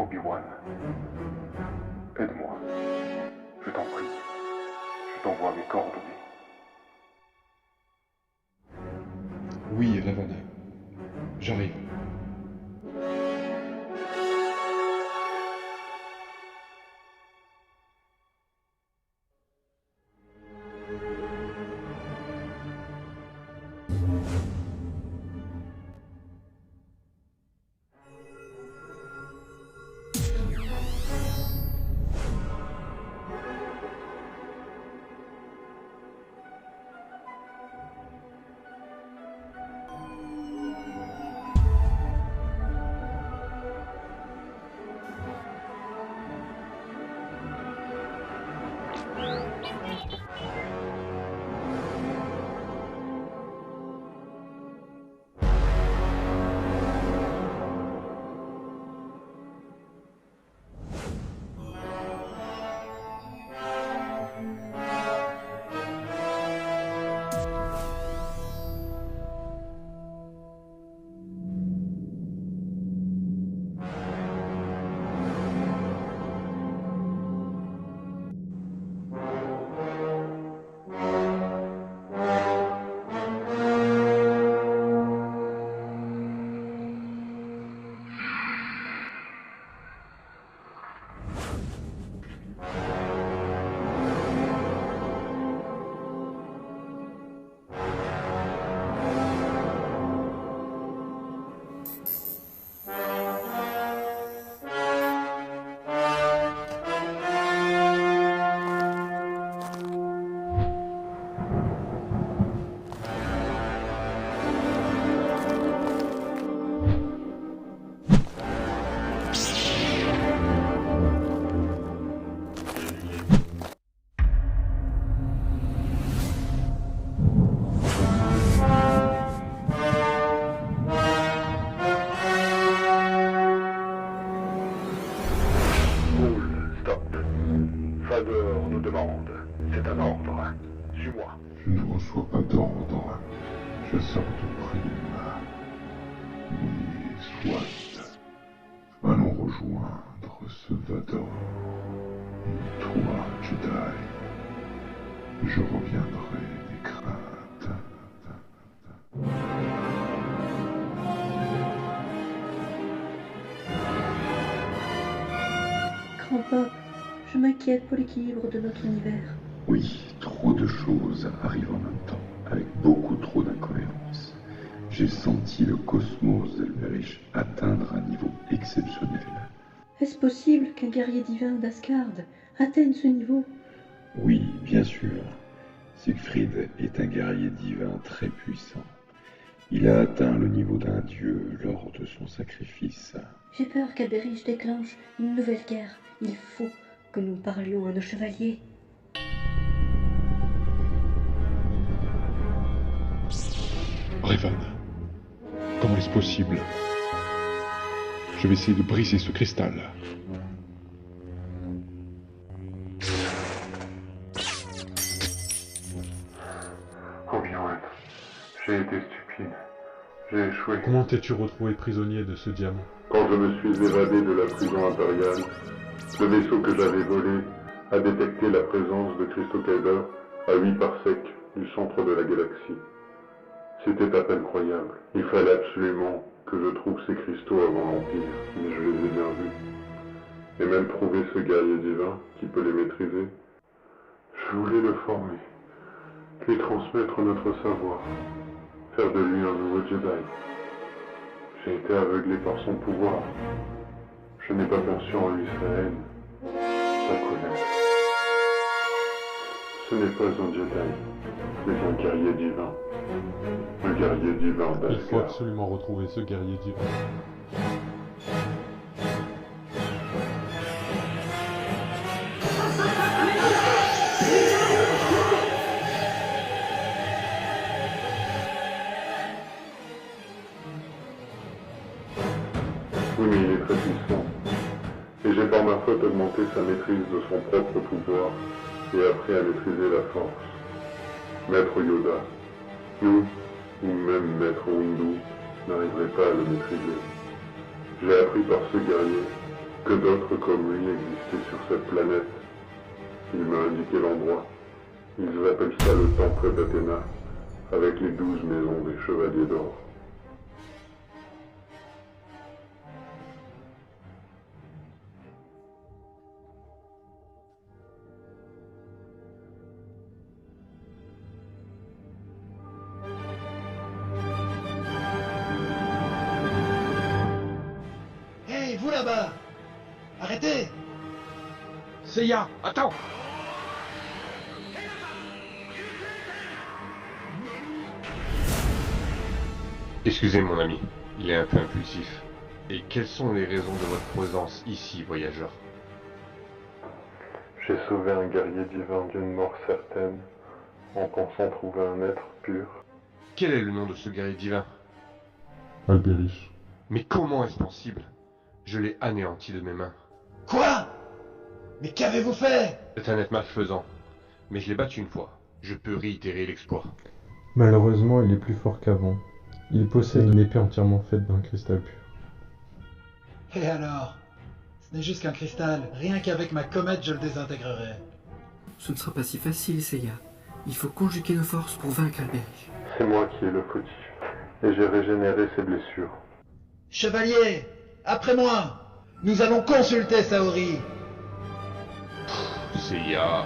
Obi-Wan, aide-moi. Je t'en prie. Je t'envoie mes coordonnées. Oui, Revan. J'arrive. Faveur nous demande. C'est un ordre. Suis-moi. Je ne reçois pas d'ordre, chasseur de primes. Mais soit. Allons rejoindre ce Vador. Et toi, Jedi, je reviendrai des craintes. Grand-papa, je m'inquiète pour l'équilibre de notre univers. Oui, trop de choses arrivent en même temps, avec beaucoup trop d'incohérences. J'ai senti le cosmos d'Elberich atteindre un niveau exceptionnel. Est-ce possible qu'un guerrier divin d'Asgard atteigne ce niveau? Oui, bien sûr. Siegfried est un guerrier divin très puissant. Il a atteint le niveau d'un dieu lors de son sacrifice. J'ai peur qu'Alberich déclenche une nouvelle guerre. Il faut que nous parlions à nos chevaliers. Revan, comment est-ce possible? Je vais essayer de briser ce cristal. Obi-Wan, j'ai été stupide. J'ai échoué. Comment t'es-tu retrouvé prisonnier de ce diamant? Quand je me suis évadé de la prison impériale, le vaisseau que j'avais volé a détecté la présence de cristaux Kyber à 8 parsecs du centre de la galaxie. C'était à peine croyable. Il fallait absolument que je trouve ces cristaux avant l'Empire, mais je les ai bien vus. Et même trouver ce guerrier divin qui peut les maîtriser. Je voulais le former, lui transmettre notre savoir, faire de lui un nouveau Jedi. J'ai été aveuglé par son pouvoir. Je n'ai pas perçu en lui sa haine, sa colère. Ce n'est pas un Jedi, mais un guerrier divin. Un guerrier divin Il faut d'Asgard. absolument retrouver ce guerrier divin. Oui, mais il est très puissant. Et j'ai par ma faute augmenté sa maîtrise de son propre pouvoir et appris à maîtriser la force. Maître Yoda, nous, ou même Maître Windu, n'arriverait pas à le maîtriser. J'ai appris par ce guerrier que d'autres comme lui existaient sur cette planète. Il m'a indiqué l'endroit. Ils appellent ça le temple d'Athéna, avec les 12 maisons des chevaliers d'or. Hé, vous là-bas! Arrêtez! Seiya, attends! Excusez mon ami, il est un peu impulsif. Et quelles sont les raisons de votre présence ici, voyageur? J'ai sauvé un guerrier divin d'une mort certaine, en pensant trouver un être pur. Quel est le nom de ce guerrier divin? Albéric. Mais comment est-ce possible? Je l'ai anéanti de mes mains. Quoi? Mais qu'avez-vous fait? C'est un être malfaisant, mais je l'ai battu une fois. Je peux réitérer l'exploit. Malheureusement, il est plus fort qu'avant. Il possède une épée entièrement faite d'un cristal pur. Et alors? Ce n'est juste qu'un cristal. Rien qu'avec ma comète, je le désintégrerai. Ce ne sera pas si facile, Seiya. Il faut conjuguer nos forces pour vaincre Albéric. C'est moi qui ai le fautif, et j'ai régénéré ses blessures. Chevalier, après moi! Nous allons consulter Saori! Seiya.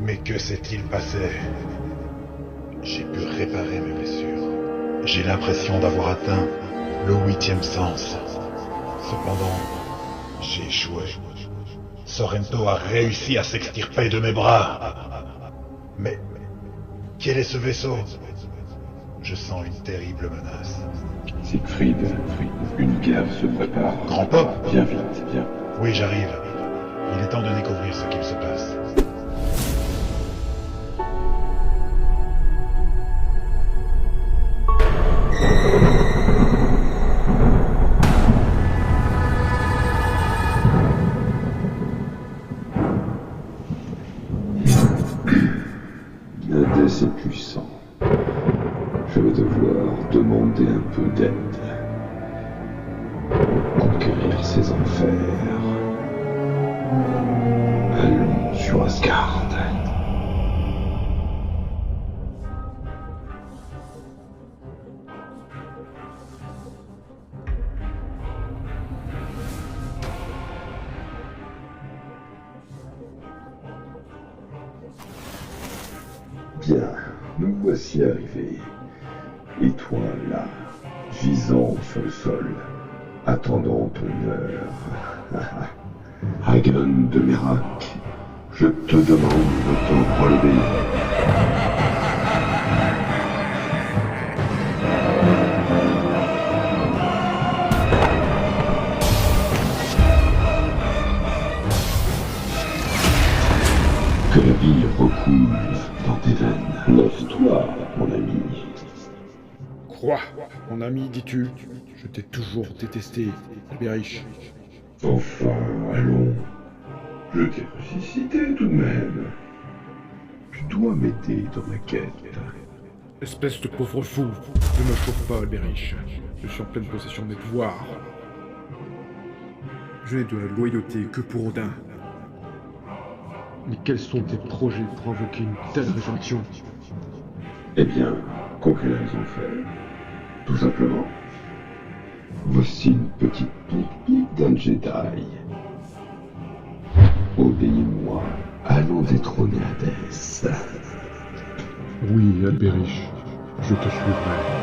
Mais que s'est-il passé? J'ai pu réparer mes blessures. J'ai l'impression d'avoir atteint le 8e sens. Cependant, j'ai échoué. Sorrento a réussi à s'extirper de mes bras. Mais quel est ce vaisseau? Je sens une terrible menace. Siegfried, une guerre se prépare. Grand Pop! Viens vite, viens. Oui, j'arrive. Il est temps de découvrir ce qu'il se passe. Hadès est puissant. Je vais devoir demander un peu d'aide. Conquérir ses enfers. Allons sur Asgard. Bien, nous voici arrivés. Et toi, là, gisant sur le sol, attendant ton heure. Hagen de Mérac, je te demande de te relever. Que la vie recoule dans tes veines. Lève-toi, mon ami. Quoi? Mon ami, dis-tu? Je t'ai toujours détesté, Albéric. Enfin, allons. Je t'ai ressuscité tout de même. Tu dois m'aider dans ma quête. Espèce de pauvre fou, ne me chauffe pas, Albéric. Je suis en pleine possession de mes pouvoirs. Je n'ai de la loyauté que pour Odin. Mais quels sont tes projets pour invoquer une telle résurrection? Eh bien, conquérir les enfers. Tout simplement. Voici une petite pique d'un Jedi. Obéis-moi, allons détrôner Hadès. Oui, Albéric, je te suivrai.